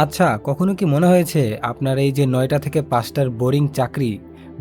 আচ্ছা, কখনো কি মনে হয়েছে আপনার এই যে ৯টা থেকে ৫টার বোরিং চাকরি,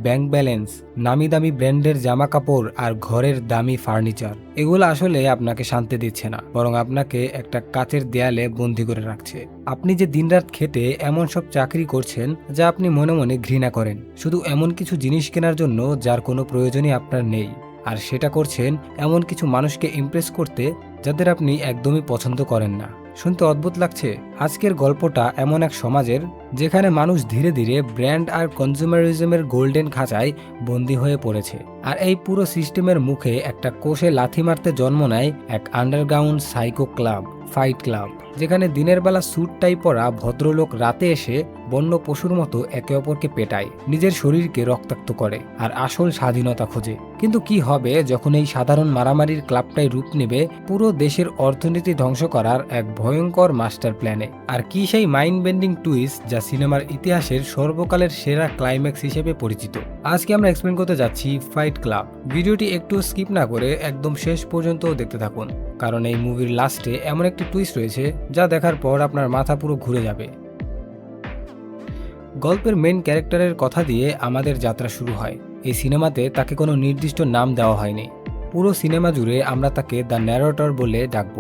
ব্যাংক ব্যালেন্স, নামি দামি ব্র্যান্ডের জামা কাপড় আর ঘরের দামি ফার্নিচার, এগুলো আসলে আপনাকে শান্তি দিচ্ছে না, বরং আপনাকে একটা কাচের দেয়ালে বন্দি করে রাখছে। আপনি যে দিনরাত খেটে এমন সব চাকরি করছেন যা আপনি মনে মনে ঘৃণা করেন, শুধু এমন কিছু জিনিস কেনার জন্য যার কোনো প্রয়োজনই আপনার নেই। আর সেটা করছেন এমন কিছু মানুষকে ইমপ্রেস করতে যাদের আপনি একদমই পছন্দ করেন না। শুনতে অদ্ভুত লাগছে? আজকের গল্পটা এমন এক সমাজের যেখানে মানুষ ধীরে ধীরে ব্র্যান্ড আর কনজিউমারিজমের গোল্ডেন খাঁচায় বন্দী হয়ে পড়েছে। আর এই পুরো সিস্টেমের মুখে একটা কোষে লাথি মারতে জন্ম নেয় এক underground psycho club, fight club, যেখানে দিনের বেলা স্যুট টাই পরা ভদ্রলোক রাতে এসে বন্য পশুর মতো একে অপরকে পেটায়, নিজের শরীরকে রক্তাক্ত করে আর আসল স্বাধীনতা খোঁজে। কিন্তু কি হবে যখন এই সাধারণ মারামারির ক্লাবটাই রূপ নেবে পুরো দেশের অর্থনীতি ধ্বংস করার এক ভয়ঙ্কর মাস্টার প্ল্যানে? আর কি সেই মাইন্ড বেন্ডিং টুইস্ট যা সিনেমার ইতিহাসের সর্বকালের সেরা ক্লাইম্যাক্স হিসেবে পরিচিত? আজকে আমরা এক্সপ্লেন করতে যাচ্ছি ফাইট ক্লাব। ভিডিওটি একটু স্কিপ না করে একদম শেষ পর্যন্ত দেখতে থাকুন, কারণ এই মুভির লাস্টে এমন একটি টুইস্ট রয়েছে যা দেখার পর আপনার মাথা পুরো ঘুরে যাবে। গল্পের মেইন ক্যারেক্টারের কথা দিয়ে আমাদের যাত্রা শুরু হয়। এই সিনেমাতে তাকে কোনো নির্দিষ্ট নাম দেওয়া হয়নি। পুরো সিনেমা জুড়ে আমরা তাকে দ্য ন্যারেটর বলে ডাকব।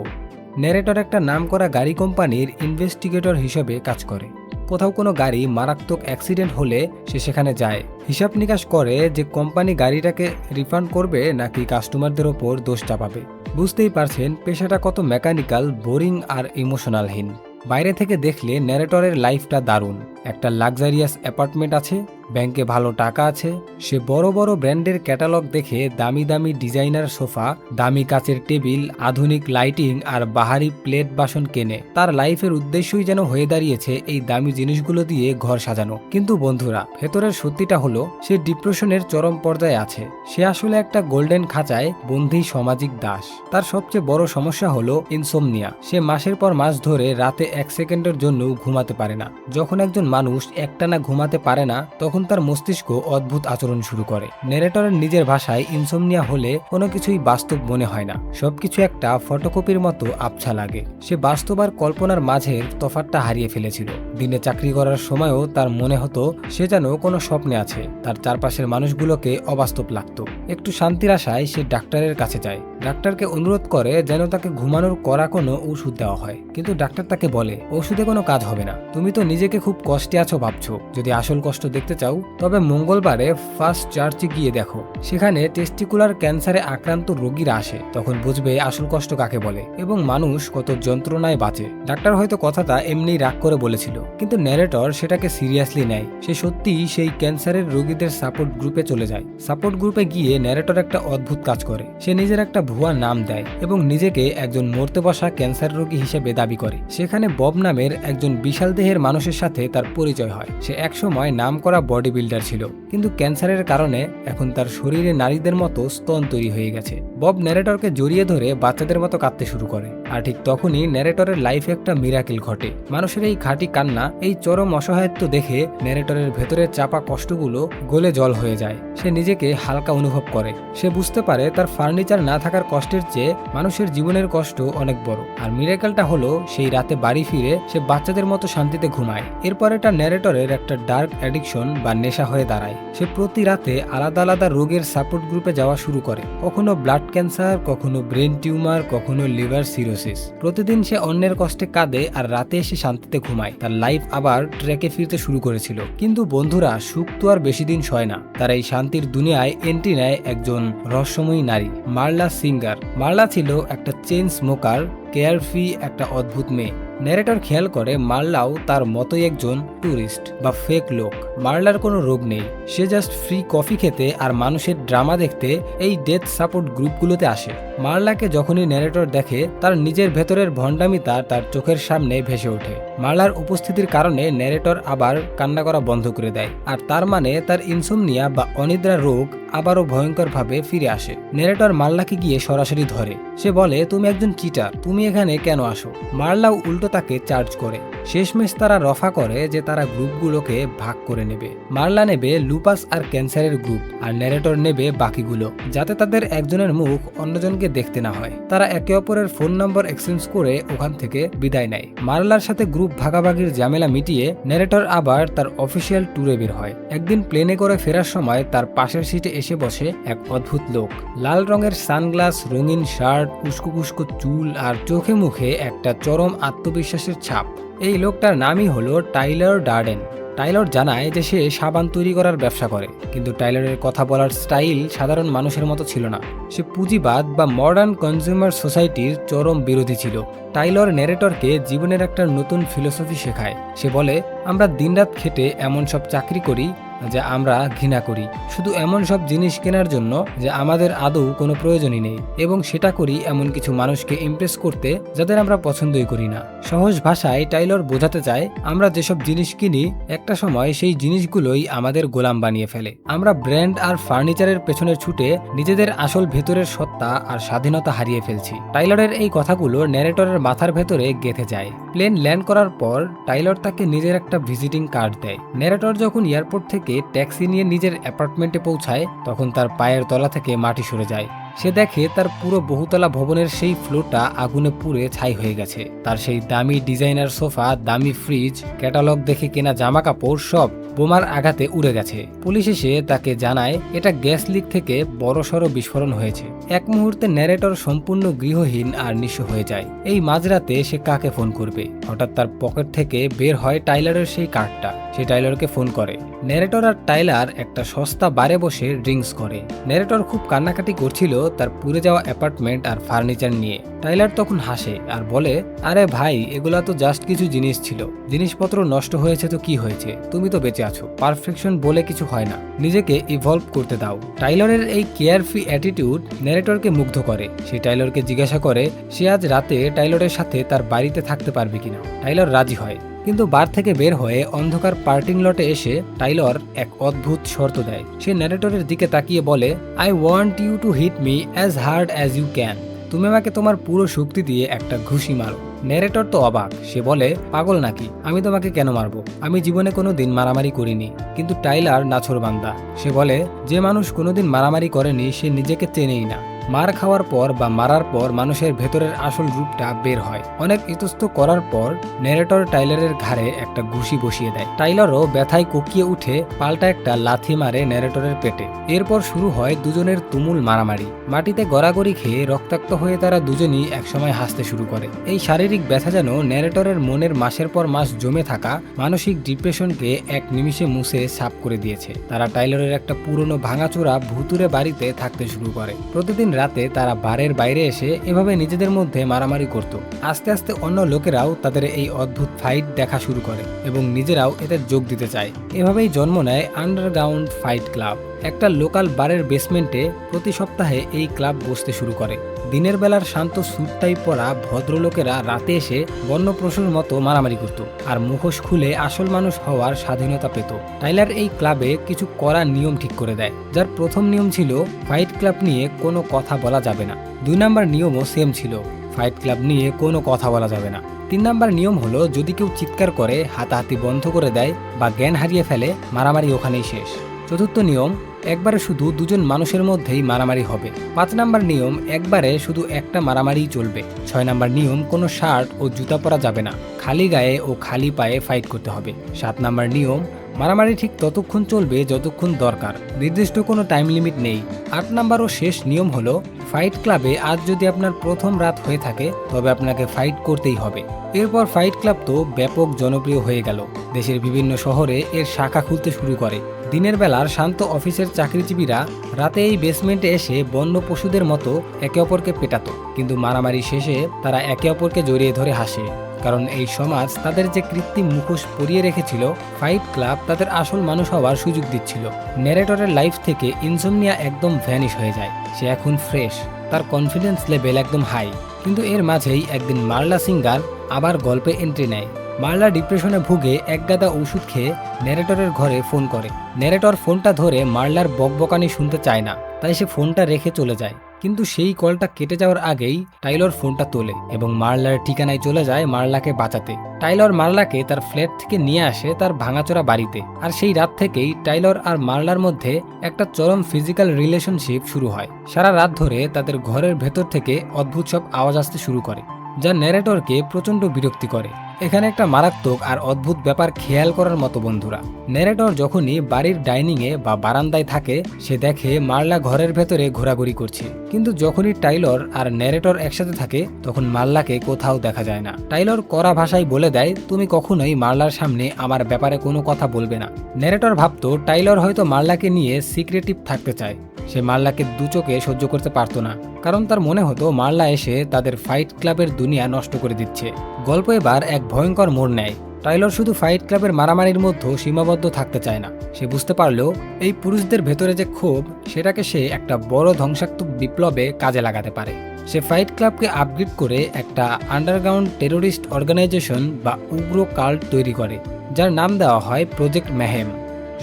ন্যারেটর একটা নামকরা গাড়ি কোম্পানির ইনভেস্টিগেটর হিসেবে কাজ করে। কোথাও কোনো গাড়ি মারাত্মক অ্যাক্সিডেন্ট হলে সে সেখানে যায়, হিসাব নিকাশ করে যে কোম্পানি গাড়িটাকে রিফান্ড করবে নাকি কাস্টমারদের ওপর দোষ চাপাবে। বুঝতেই পারছেন পেশাটা কত মেকানিক্যাল, বোরিং আর ইমোশনালহীন। বাইরে থেকে দেখলে ন্যারেটরের লাইফটা দারুণ। একটা লাক্সারিয়াস অ্যাপার্টমেন্ট আছে, ব্যাংকে ভালো টাকা আছে, সে বড় বড় ব্র্যান্ডের ক্যাটালগ দেখে দামি দামি ডিজাইনার সোফা, দামি কাচের টেবিল, আধুনিক লাইটিং আর বাহারি প্লেট বাসন কেনে। তার লাইফের উদ্দেশ্যই যেন হয়ে দাঁড়িয়েছে এই দামি জিনিসগুলো দিয়ে ঘর সাজানো। কিন্তু বন্ধুরা, ভেতরের সত্যিটা হলো সে ডিপ্রেশনের চরম পর্যায়ে আছে। সে আসলে একটা গোল্ডেন খাঁচায় বন্দী সামাজিক দাস। তার সবচেয়ে বড় সমস্যা হলো ইনসোমনিয়া। সে মাসের পর মাস ধরে রাতে 1 সেকেন্ডের জন্য ঘুমাতে পারে না। যখন একজন মানুষ একটানা ঘুমাতে পারে না তখন তার মস্তিষ্ক অদ্ভুত আচরণ শুরু করে। ন্যারেটরের নিজের ভাষায় ইনসোমনিয়া হলে কোনো কিছুই বাস্তব মনে হয় না, সবকিছু একটা ফটোকপির মতো আবছা লাগে। সে বাস্তব আর কল্পনার মাঝের তফাৎটা হারিয়ে ফেলেছিল। দিনে চাকরি করার সময়ও তার মনে হতো সে যেন কোনো স্বপ্নে আছে। তার চারপাশের মানুষগুলোকে অবাস্তব লাগতো। একটু শান্তির আশায় সে ডাক্তারের কাছে যায়। ডাক্তারকে অনুরোধ করে যেন তাকে ঘুমানোর কড়া কোনো ওষুধ দেওয়া হয়। কিন্তু ডাক্তার তাকে বলে ওষুধে কোনো কাজ হবে না, তুমি তো নিজেকে খুব কষ্টে আছো ভাবছো। যদি আসল কষ্ট দেখতে চাও তবে মঙ্গলবারে ফার্স্ট চার্চে গিয়ে দেখো, সেখানে টেস্টিকুলার ক্যান্সারে আক্রান্ত রোগীরা আসে, তখন বুঝবে আসল কষ্ট কাকে বলে এবং মানুষ কত যন্ত্রণায় বাঁচে। ডাক্তার হয়তো কথাটা এমনি রাগ করে বলেছিল, কিন্তু ন্যারেটর সেটাকে সিরিয়াসলি নেয়। সে সত্যিই সেই ক্যান্সারের রোগীদের সাপোর্ট গ্রুপে চলে যায়। সাপোর্ট গ্রুপে গিয়ে ন্যারেটর একটা অদ্ভুত কাজ করে। সে নিজের একটা ভুয়া নাম দেয় এবং নিজেকে একজন মরতে বসা ক্যান্সার রোগী হিসেবে দাবি করে। সেখানে বব নামের একজন বিশাল দেহের মানুষের সাথে তার পরিচয় হয়। সে একসময় নামকরা বডি বিল্ডার ছিল, কিন্তু ক্যান্সারের কারণে এখন তার শরীরে নারীদের মতো স্তন তৈরি হয়ে গেছে। বব ন্যারেটরকে জড়িয়ে ধরে বাচ্চাদের মতো কাঁদতে শুরু করে। আর ঠিক তখনই ন্যারেটরের লাইফে একটা মিরাকেল ঘটে। মানুষের এই খাঁটি কান্না, এই চরম অসহায়ত্ব দেখে ন্যারেটরের ভেতরের চাপা কষ্টগুলো গলে জল হয়ে যায়। সে নিজেকে হালকা অনুভব করে। সে বুঝতে পারে তার ফার্নিচার না থাকার কষ্টের চেয়ে মানুষের জীবনের কষ্ট অনেক বড়। আর মিরাকেলটা হলো সেই রাতে বাড়ি ফিরে সে বাচ্চাদের মতো শান্তিতে ঘুমায়। এরপর এটা ন্যারেটরের একটা ডার্ক অ্যাডিকশন বা নেশা হয়ে দাঁড়ায়। সে প্রতি রাতে আলাদা আলাদা রোগের সাপোর্ট গ্রুপে যাওয়া শুরু করে। কখনো ব্লাড ক্যান্সার, কখনো ব্রেন টিউমার, কখনো লিভার সিরোসিস। প্রতিদিন সে অন্যের কষ্টে কাঁদে আর রাতে এসে শান্তিতে ঘুমায়। তার লাইফ আবার ট্র্যাকে ফিরতে শুরু করেছিল। কিন্তু বন্ধুরা, সুখ তো আর বেশি দিন সয় না। তার এই শান্তির দুনিয়ায় এন্ট্রি নেয় একজন রহস্যময়ী নারী, মার্লা সিঙ্গার। মার্লা ছিল একটা চেইন স্মোকার, কেয়ারফ্রি একটা অদ্ভুত মেয়ে। ন্যারেটর খেয়াল করে মার্লাও তার মতোই একজন ট্যুরিস্ট বা ফেক লোক। মার্লার কোনো রোগ নেই, সে জাস্ট ফ্রি কফি খেতে আর মানুষের ড্রামা দেখতে এই ডেথ সাপোর্ট গ্রুপগুলোতে আসে। মার্লাকে যখনই ন্যারেটর দেখে তার নিজের ভেতরের ভণ্ডামিতা তার চোখের সামনে ভেসে ওঠে। মার্লার উপস্থিতির কারণে ন্যারেটর আবার কান্না করা বন্ধ করে দেয়। আর তার মানে তার ইনসোমনিয়া বা অনিদ্রা রোগ আবারও ভয়ঙ্করভাবে ফিরে আসে। ন্যারেটর মার্লাকে গিয়ে সরাসরি ধরে। সে বলে, তুমি একজন চিটার, তুমি এখানে কেন আসো? মার্লাও উল্টো তাকে চার্জ করে। শেষমেশ তারা রফা করে যে তারা গ্রুপগুলোকে ভাগ করে নেবে। মার্লা নেবে লুপাস আর ক্যান্সারের গ্রুপ, আর ন্যারেটর নেবে বাকিগুলো, যাতে তাদের একজনের মুখ অন্যজনকে দেখতে না হয়। তারা একে অপরের ফোন নম্বর এক্সচেঞ্জ করে ওখান থেকে বিদায় নেয়। মার্লার সাথে গ্রুপ ভাগাভাগির ঝামেলা মিটিয়ে ন্যারেটর আবার তার অফিসিয়াল ট্যুরে বের হয়। একদিন প্লেনে করে ফেরার সময় তার পাশের সিটে এসে বসে এক অদ্ভুত লোক। লাল রঙের সানগ্লাস, রঙিন শার্ট, উস্কো উস্কো চুল আর চোখে মুখে একটা চরম আত্মবিশ্বাসের ছাপ। এই লোকটার নামই হলো টাইলার ডার্ডেন। টাইলর জানায় যে সে সাবান তৈরি করার ব্যবসা করে, কিন্তু টাইলরের কথা বলার স্টাইল সাধারণ মানুষের মতো ছিল না। সে পুঁজিবাদ বা মডার্ন কনজিউমার সোসাইটির চরম বিরোধী ছিল। টাইলর ন্যারেটরকে জীবনের একটা নতুন ফিলোসফি শেখায়। সে বলে, আমরা দিনরাত খেটে এমন সব চাকরি করি যা আমরা ঘৃণা করি, শুধু এমন সব জিনিস কেনার জন্য যে আমাদের আদৌ কোনো প্রয়োজনই নেই, এবং সেটা করি এমন কিছু মানুষকে ইমপ্রেস করতে যাদের আমরা পছন্দই করি না। সহজ ভাষায় টাইলর বোঝাতে চায়, আমরা যেসব জিনিস কিনি একটা সময় সেই জিনিসগুলোই আমাদের গোলাম বানিয়ে ফেলে। আমরা ব্র্যান্ড আর ফার্নিচারের পেছনে ছুটে নিজেদের আসল ভেতরের সত্তা আর স্বাধীনতা হারিয়ে ফেলছি। টাইলরের এই কথাগুলো ন্যারেটরের মাথার ভেতরে গেঁথে যায়। প্লেন ল্যান্ড করার পর টাইলর তাকে নিজের একটা ভিজিটিং কার্ড দেয়। ন্যারেটর যখন এয়ারপোর্ট থেকে ট্যাক্সি নিয়ে নিজের অ্যাপার্টমেন্টে পৌঁছায়, তখন তার পায়ের তলা থেকে মাটি সরে যায়। সে দেখে তার পুরো বহুতলা ভবনের সেই ফ্লোরটা আগুনে পুড়ে ছাই হয়ে গেছে। তার সেই দামি ডিজাইনার সোফা, দামি ফ্রিজ, ক্যাটালগ দেখে কেনা জামা কাপড় সব বোমার আঘাতে উড়ে গেছে। পুলিশ এসে তাকে জানায় এটা গ্যাস লিক থেকে বড়সড় বিস্ফোরণ হয়েছে। এক মুহূর্তে ন্যারেটর সম্পূর্ণ গৃহহীন আর নিঃস্ব হয়ে যায়। এই মাঝরাতে সে কাকে ফোন করবে? হঠাৎ তার পকেট থেকে বের হয় টাইলারের সেই কার্ডটা। সে টাইলারকে ফোন করে। ন্যারেটর আর টাইলার একটা সস্তা বারে বসে ড্রিঙ্কস করে। ন্যারেটর খুব কান্নাকাটি করছিল তার পুড়ে যাওয়া অ্যাপার্টমেন্ট আর ফার্নিচার নিয়ে। টাইলার তখন হাসে আর বলে, আরে ভাই, এগুলা তো জাস্ট কিছু জিনিস ছিল। জিনিসপত্র নষ্ট হয়েছে তো কি হয়েছে, তুমি তো বেঁচে আছো। পারফেকশন বলে কিছু হয় না, নিজেকে ইভলভ করতে দাও। টাইলরের এই কেয়ারফ্রি অ্যাটিটিউড ন্যারেটরকে মুগ্ধ করে। সে টাইলরকে জিজ্ঞাসা করে সে আজ রাতে টাইলরের সাথে তার বাড়িতে থাকতে পারবে কিনা। টাইলর রাজি হয়, কিন্তু বার থেকে বের হয়ে অন্ধকার পার্কিং লটে এসে টাইলর এক অদ্ভুত শর্ত দেয়। সে ন্যারেটরের দিকে তাকিয়ে বলে, I want you to hit me as hard as you can. তুমি আমাকে তোমার পুরো শক্তি দিয়ে একটা ঘুষি মারো। ন্যারেটর তো অবাক। সে বলে, পাগল নাকি? আমি তোমাকে কেন মারবো? আমি জীবনে কোনো দিন মারামারি করিনি। কিন্তু টাইলার নাছোড়বান্দা। সে বলে, যে মানুষ কোনোদিন মারামারি করেনি সে নিজেকে চেনেই না। মার খাওয়ার পর বা মারার পর মানুষের ভেতরের আসল রূপটা বের হয়। অনেক ইতস্ত করার পর ন্যারেটর টাইলারের ঘাড়ে একটা ঘুষি বসিয়ে দেয়। টাইলারও ব্যথায় কুকিয়ে উঠে পাল্টা একটা লাথি মারে ন্যারেটরের পেটে। এরপর শুরু হয় দুজনের তুমুল মারামারি। মাটিতে গড়াগড়ি খেয়ে রক্তাক্ত হয়ে তারা দুজনই একসময় হাসতে শুরু করে। এই শারীরিক ব্যথা যেন ন্যারেটরের মনের মাসের পর মাস জমে থাকা মানসিক ডিপ্রেশনকে এক নিমিষে মুছে সাফ করে দিয়েছে। তারা টাইলারের একটা পুরনো ভাঙাচোরা ভুতুরে বাড়িতে থাকতে শুরু করে। প্রতিদিন রাতে তারা বারের বাইরে এসে এভাবে নিজেদের মধ্যে মারামারি করত। আস্তে আস্তে অন্য লোকেরাও তাদের এই অদ্ভুত ফাইট দেখা শুরু করে এবং নিজেরাও এতে যোগ দিতে চায়। এভাবেই জন্ম নেয় আন্ডারগ্রাউন্ড ফাইট ক্লাব। একটা লোকাল বারের বেসমেন্টে প্রতি সপ্তাহে এই ক্লাব বসতে শুরু করে। দিনের বেলার শান্ত স্যুটটাই পরা ভদ্রলোকেরা রাতে এসে বন্য পশুর মতো মারামারি করত আর মুখোশ খুলে আসল মানুষ হওয়ার স্বাধীনতা পেত। টাইলার এই ক্লাবে কিছু কড়া নিয়ম ঠিক করে দেয়, যার প্রথম নিয়ম ছিল ফাইট ক্লাব নিয়ে কোনো কথা বলা যাবে না। 2 নাম্বার নিয়মও সেম ছিল, ফাইট ক্লাব নিয়ে কোনো কথা বলা যাবে না। 3 নাম্বার নিয়ম হলো যদি কেউ চিৎকার করে, হাতাহাতি বন্ধ করে দেয় বা জ্ঞান হারিয়ে ফেলে, মারামারি ওখানেই শেষ। 4র্থ নিয়ম, একবারে শুধু 2জন মানুষের মধ্যেই মারামারি হবে। 5 নাম্বার নিয়ম, একবারে শুধু একটা মারামারিই চলবে। 6 নাম্বার নিয়ম, কোনো শার্ট ও জুতা পরা যাবে না, খালি গায়ে ও খালি পায়ে ফাইট করতে হবে। 7 নাম্বার নিয়ম, মারামারি ঠিক ততক্ষণ চলবে যতক্ষণ দরকার, নির্দিষ্ট কোনো টাইম লিমিট নেই। 8 নাম্বার ও শেষ নিয়ম হলো ফাইট ক্লাবে আজ যদি আপনার প্রথম রাত হয়ে থাকে তবে আপনাকে ফাইট করতেই হবে। এরপর ফাইট ক্লাব তো ব্যাপক জনপ্রিয় হয়ে গেল। দেশের বিভিন্ন শহরে এর শাখা খুলতে শুরু করে। দিনের বেলার শান্ত অফিসের চাকরিজীবীরা রাতে এই বেসমেন্টে এসে বন্য পশুদের মতো একে অপরকে পেটাতো, কিন্তু মারামারি শেষে তারা একে অপরকে জড়িয়ে ধরে হাসে। কারণ এই সমাজ তাদের যে কৃত্রিম মুখোশ পরিয়ে রেখেছিল, ফাইট ক্লাব তাদের আসল মানুষ হওয়ার সুযোগ দিচ্ছিল। ন্যারেটরের লাইফ থেকে ইনসোমনিয়া একদম ভ্যানিশ হয়ে যায়। সে এখন ফ্রেশ, তার কনফিডেন্স লেভেল একদম হাই। কিন্তু এর মাঝেই একদিন মার্লা সিঙ্গার আবার গল্পে এন্ট্রি নেয়। মার্লা ডিপ্রেশনে ভুগে একগাদা ওষুধ খেয়ে ন্যারেটরের ঘরে ফোন করে। ন্যারেটর ফোনটা ধরে মার্লার বকবকানি শুনতে চায় না, তাই সে ফোনটা রেখে চলে যায়। কিন্তু সেই কলটা কেটে যাওয়ার আগেই টাইলর ফোনটা তোলে এবং মার্লার ঠিকানায় চলে যায় মার্লাকে বাঁচাতে। টাইলর মার্লাকে তার ফ্ল্যাট থেকে নিয়ে আসে তার ভাঙাচোরা বাড়িতে, আর সেই রাত থেকেই টাইলর আর মার্লার মধ্যে একটা চরম ফিজিক্যাল রিলেশনশিপ শুরু হয়। সারা রাত ধরে তাদের ঘরের ভেতর থেকে অদ্ভুত সব আওয়াজ আসতে শুরু করে, যা ন্যারেটরকে প্রচণ্ড বিরক্তি করে। এখানে একটা মারাত্মক আর অদ্ভুত ব্যাপার খেয়াল করার মতো বন্ধুরা। ন্যারেটর যখনই বাড়ির ডাইনিংয়ে বা বারান্দায় থাকে, সে দেখে মার্লা ঘরের ভেতরে ঘোরাঘুরি করছে। কিন্তু যখনই টাইলর আর ন্যারেটর একসাথে থাকে, তখন মার্লাকে কোথাও দেখা যায় না। টাইলর কড়া ভাষায় বলে দেয়, তুমি কখনোই মার্লার সামনে আমার ব্যাপারে কোনো কথা বলবে না। ন্যারেটর ভাবতো টাইলর হয়তো মার্লাকে নিয়ে সিক্রেটিভ থাকতে চায়। সে মার্লাকে দু চোখে সহ্য করতে পারতো না, কারণ তার মনে হতো মার্লা এসে তাদের ফাইট ক্লাবের দুনিয়া নষ্ট করে দিচ্ছে। গল্প এবার এক ভয়ঙ্কর মোড় নেয়। টাইলর শুধু ফাইট ক্লাবের মারামারির মধ্যে সীমাবদ্ধ থাকতে চায় না। সে বুঝতে পারলো এই পুরুষদের ভেতরে যে ক্ষোভ, সেটাকে সে একটা বড় ধ্বংসাত্মক বিপ্লবে কাজে লাগাতে পারে। সে ফাইট ক্লাবকে আপগ্রেড করে একটা আন্ডারগ্রাউন্ড টেরোরিস্ট অর্গানাইজেশন বা উগ্র কাল্ট তৈরি করে, যার নাম দেওয়া হয় প্রজেক্ট ম্যাহেম।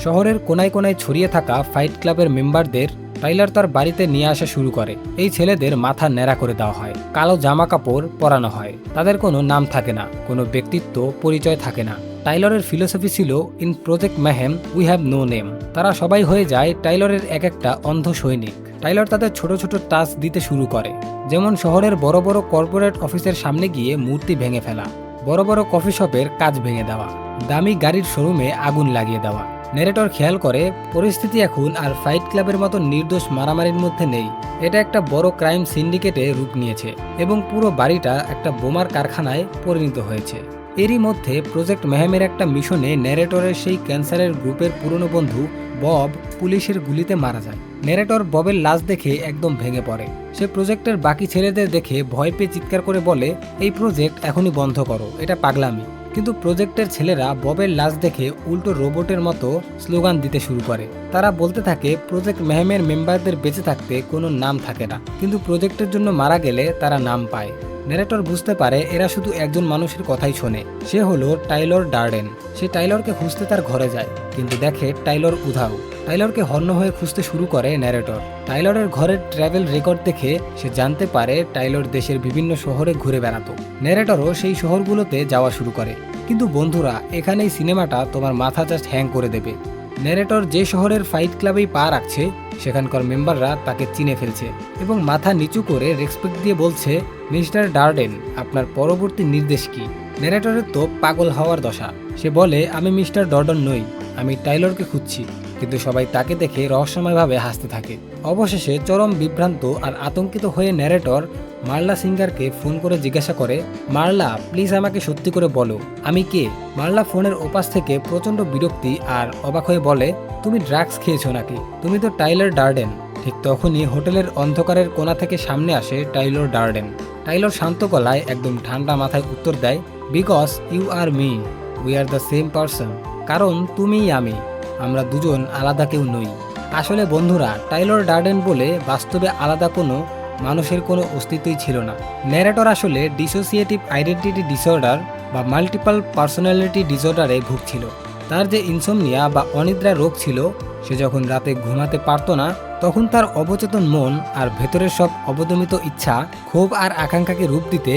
শহরের কোনায় কোনায় ছড়িয়ে থাকা ফাইট ক্লাবের মেম্বারদের টাইলার তার বাড়িতে নিয়ে আসা শুরু করে। এই ছেলেদের মাথা ন্যাড়া করে দেওয়া হয়, কালো জামা কাপড় পরানো হয়, তাদের কোনো নাম থাকে না, কোনো ব্যক্তিত্ব পরিচয় থাকে না। টাইলরের ফিলোসফি ছিল, in project mayhem we have no name. তারা সবাই হয়ে যায় টাইলরের এক একটা অন্ধ সৈনিক। টাইলর তাদের ছোট ছোট টাস্ক দিতে শুরু করে, যেমন শহরের বড় বড় কর্পোরেট অফিসের সামনে গিয়ে মূর্তি ভেঙে ফেলা, বড় বড় কফি শপের কাজ ভেঙে দেওয়া, দামি গাড়ির শোরুমে আগুন লাগিয়ে দেওয়া। ন্যারেটর খেয়াল করে পরিস্থিতি এখন আর ফাইট ক্লাবের মতো নির্দোষ মারামারির মধ্যে নেই। এটা একটা বড় ক্রাইম সিন্ডিকেটে রূপ নিয়েছে এবং পুরো বাড়িটা একটা বোমার কারখানায় পরিণত হয়েছে। এরই মধ্যে প্রজেক্ট ম্যাহেমের একটা মিশনে ন্যারেটরের সেই ক্যান্সারের গ্রুপের পুরনো বন্ধু বব পুলিশের গুলিতে মারা যায়। ন্যারেটর ববের লাশ দেখে একদম ভেঙে পড়ে। সে প্রজেক্টের বাকি ছেলেদের দেখে ভয় পেয়ে চিৎকার করে বলে, এই প্রজেক্ট এখনই বন্ধ করো, এটা পাগলামি। কিন্তু প্রজেক্টের ছেলেরা ববের লাশ দেখে উল্টো রোবটের মতো স্লোগান দিতে শুরু করে। তারা বলতে থাকে, প্রজেক্ট ম্যাহেমের মেম্বারদের বেঁচে থাকতে কোনো নাম থাকে না, কিন্তু প্রজেক্টের জন্য মারা গেলে তারা নাম পায়। ন্যারেটর বুঝতে পারে এরা শুধু একজন মানুষের কথাই শোনে, সে হলো টাইলর ডার্ডেন। সে টাইলরকে খুঁজতে তার ঘরে যায়, কিন্তু দেখে টাইলর উধাও। টাইলরকে হন্য হয়ে খুঁজতে শুরু করে ন্যারেটর। টাইলরের ঘরের ট্রাভেল রেকর্ড দেখে সে জানতে পারে টাইলর দেশের বিভিন্ন শহরে ঘুরে বেড়াতো। ন্যারেটরও সেই শহরগুলোতে যাওয়া শুরু করে। কিন্তু বন্ধুরা, এখানেই সিনেমাটা তোমার মাথা জাস্ট হ্যাং করে দেবে। ন্যারেটর যে শহরের ফাইট ক্লাবেই পা রাখছে, সেখানকার মেম্বাররা তাকে চিনে ফেলছে এবং মাথা নিচু করে রেসপেক্ট দিয়ে বলছে, মিস্টার ডার্ডেন, আপনার পরবর্তী নির্দেশ কি? ন্যারেটরের তো পাগল হওয়ার দশা। সে বলে, আমি মিস্টার ডর্ডন নই, আমি টাইলরকে খুঁজছি। কিন্তু সবাই তাকে দেখে রহস্যময়ভাবে হাসতে থাকে। অবশেষে চরম বিভ্রান্ত আর আতঙ্কিত হয়ে ন্যারেটর মার্লা সিঙ্গারকে ফোন করে জিজ্ঞাসা করে, মার্লা, প্লিজ আমাকে সত্যি করে বলো, আমি কে? মার্লা ফোনের ওপাশ থেকে প্রচণ্ড বিরক্তি আর অবাক হয়ে বলে, তুমি ড্রাগস খেয়েছো নাকি? তুমি তো টাইলর ডার্ডেন। ঠিক তখনই হোটেলের অন্ধকারের কোণা থেকে সামনে আসে টাইলর ডার্ডেন। টাইলর শান্ত গলায় একদম ঠান্ডা মাথায় উত্তর দেয়, because you are me, we are the same person. কারণ তুমিই আমি, আমরা দুজন আলাদা কেউ নই। আসলে বন্ধুরা, টাইলর ডার্ডেন বলে বাস্তবে আলাদা কোনো মানুষের কোনো অস্তিত্বই ছিল না। ন্যারেটর আসলে ডিসোসিয়েটিভ আইডেন্টিটি ডিসঅর্ডার বা মাল্টিপল পার্সোনালিটি ডিসঅর্ডারে ভুগছিল। তার যে ইনসোমনিয়া বা অনিদ্রা রোগ ছিল, সে যখন রাতে ঘুমাতে পারতো না, তখন তার অবচেতন মন আর ভেতরের সব অবদমিত ইচ্ছা, ক্ষোভ আর আকাঙ্ক্ষাকে রূপ দিতে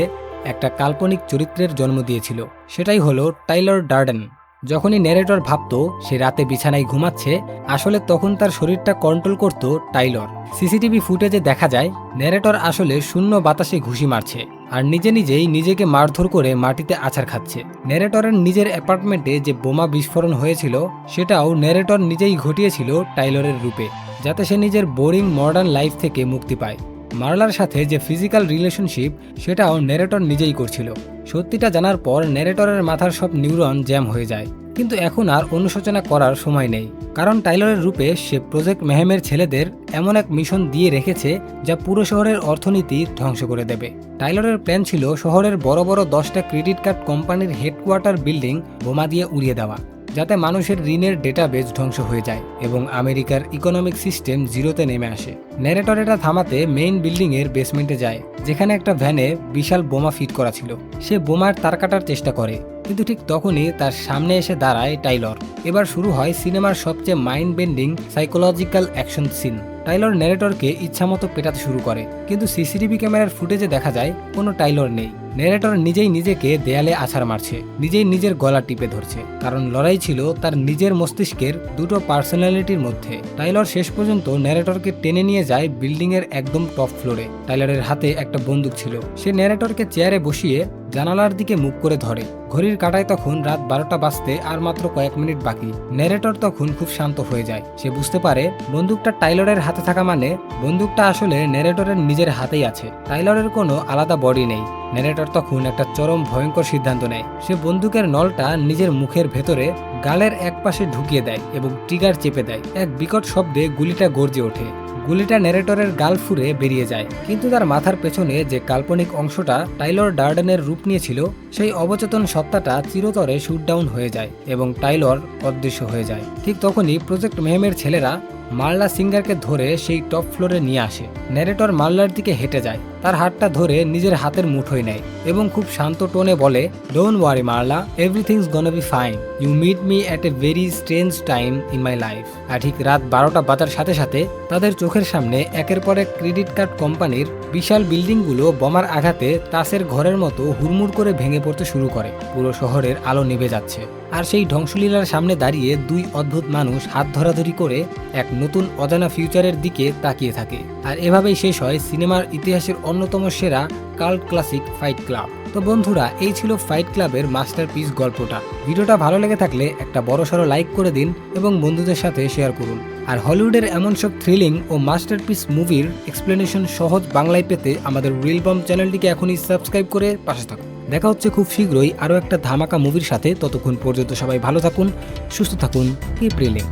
একটা কাল্পনিক চরিত্রের জন্ম দিয়েছিল। সেটাই হলো টাইলর ডার্ডেন। যখনই ন্যারেটর ভাবতো সে রাতে বিছানায় ঘুমাচ্ছে, আসলে তখন তার শরীরটা কন্ট্রোল করত টাইলর। সিসিটিভি ফুটেজে দেখা যায় ন্যারেটর আসলে শূন্য বাতাসে ঘুষি মারছে আর নিজে নিজেই নিজেকে মারধর করে মাটিতে আছাড় খাচ্ছে। ন্যারেটরের নিজের অ্যাপার্টমেন্টে যে বোমা বিস্ফোরণ হয়েছিল, সেটাও ন্যারেটর নিজেই ঘটিয়েছিল টাইলরের রূপে, যাতে সে নিজের বোরিং মডার্ন লাইফ থেকে মুক্তি পায়। মার্লার সাথে যে ফিজিক্যাল রিলেশনশিপ, সেটাও ন্যারেটর নিজেই করছিল। সত্যিটা জানার পর ন্যারেটরের মাথার সব নিউরন জ্যাম হয়ে যায়। কিন্তু এখন আর অনুশোচনা করার সময় নেই, কারণ টাইলরের রূপে সে প্রজেক্ট ম্যাহেমের ছেলেদের এমন এক মিশন দিয়ে রেখেছে যা পুরো শহরের অর্থনীতি ধ্বংস করে দেবে। টাইলরের প্ল্যান ছিল শহরের বড় বড় 10টা ক্রেডিট কার্ড কোম্পানির হেডকোয়ার্টার বিল্ডিং বোমা দিয়ে উড়িয়ে দেওয়া। যাতে মানুষের ঋণের ডেটাবেজ ধ্বংস হয়ে যায় এবং আমেরিকার ইকোনমিক সিস্টেম জিরোতে নেমে আসে। ন্যারেটর এটা থামাতে মেইন বিল্ডিং এর বেসমেন্টে যায়, যেখানে একটা ভ্যানে বিশাল বোমা ফিট করা ছিল। সে বোমার তার কাটার চেষ্টা করে, কিন্তু ঠিক তখনই তার সামনে এসে দাঁড়ায় টাইলর। এবার শুরু হয় সিনেমার সবচেয়ে mind bending psychological action scene. Tyler ন্যারেটরকে ইচ্ছামতো পেটাতে শুরু করে, কিন্তু সিসিটিভি ক্যামেরার ফুটেজে দেখা যায় কোনো টাইলর নেই। ন্যারেটর নিজেই নিজেকে দেয়ালে আছাড় মারছে, নিজেই নিজের গলা টিপে ধরছে, কারণ লড়াই ছিল তার নিজের মস্তিষ্কের দুটো পার্সোনালিটির মধ্যে। টাইলর শেষ পর্যন্ত ন্যারেটরকে টেনে নিয়ে যায় বিল্ডিং এর একদম টপ ফ্লোরে। টাইলরের হাতে একটা বন্দুক ছিল। সে ন্যারেটরকে চেয়ারে বসিয়ে জানালার দিকে মুখ করে ধরে। ঘড়ির কাঁটায় তখন রাত 12টা বাজতে আর মাত্র কয়েক মিনিট বাকি। ন্যারেটর তখন খুব শান্ত হয়ে যায়। সে বুঝতে পারে বন্দুকটা টাইলরের হাতে থাকা মানে বন্দুকটা আসলে ন্যারেটরের নিজের হাতেই আছে। টাইলরের কোনো আলাদা বডি নেই। ন্যারেটর তখন একটা চরম ভয়ঙ্কর সিদ্ধান্ত নেয়। সে বন্দুকের নলটা নিজের মুখের ভেতরে গালের এক পাশে ঢুকিয়ে দেয় এবং ট্রিগার চেপে দেয়। এক বিকট শব্দে গুলিটা গর্জে ওঠে। গুলিটা ন্যারেটরের গাল ফুঁড়ে বেরিয়ে যায়, কিন্তু তার মাথার পেছনে যে কাল্পনিক অংশটা টাইলর ডার্ডেনের রূপ নিয়েছিল, সেই অবচেতন সত্তাটা চিরতরে শুটডাউন হয়ে যায় এবং টাইলর অদৃশ্য হয়ে যায়। ঠিক তখনই প্রজেক্ট মেহেমের ছেলেরা মাল্লা সিঙ্গারকে ধরে সেই টপ ফ্লোরে নিয়ে আসে। ন্যারেটর মাল্লার দিকে হেঁটে যায়, তার হাতটা ধরে নিজের হাতের মুঠোয় নেয় এবং খুব শান্ত টোনে বলে, don't worry Marla, everything's gonna be fine, you meet me at a very strange time in my life. আর ঠিক রাত 12টা বাজার সাথে সাথে তাদের চোখের সামনে একের পর এক ক্রেডিট কার্ড কোম্পানির বিশাল বিল্ডিংগুলো বোমার আঘাতে তাসের ঘরের মতো হুড়মুড় করে ভেঙে পড়তে শুরু করে। পুরো শহরের আলো নিভে যাচ্ছে, আর সেই ধ্বংসলীলার সামনে দাঁড়িয়ে দুই অদ্ভুত মানুষ হাত ধরাধরি করে এক নতুন অজানা ফিউচারের দিকে তাকিয়ে থাকে। আর এভাবেই শেষ হয় সিনেমার ইতিহাসের অন্যতম সেরা কাল্ট ক্লাসিক ফাইট ক্লাব। তো বন্ধুরা, এই ছিল ফাইট ক্লাবের মাস্টারপিস গল্পটা। ভিডিওটা ভালো লেগে থাকলে একটা বড়সড় লাইক করে দিন এবং বন্ধুদের সাথে শেয়ার করুন। আর হলিউডের এমন সব থ্রিলিং ও মাস্টারপিস মুভির এক্সপ্লেনেশন সহজ বাংলায় পেতে আমাদের রিল বম্ব চ্যানেলটিকে এখনই সাবস্ক্রাইব করে পাশে থাকুন। দেখা হচ্ছে খুব শীঘ্রই আরও একটা ধামাকা মুভির সাথে। ততক্ষণ পর্যন্ত সবাই ভালো থাকুন, সুস্থ থাকুন, কিপ রিলিং।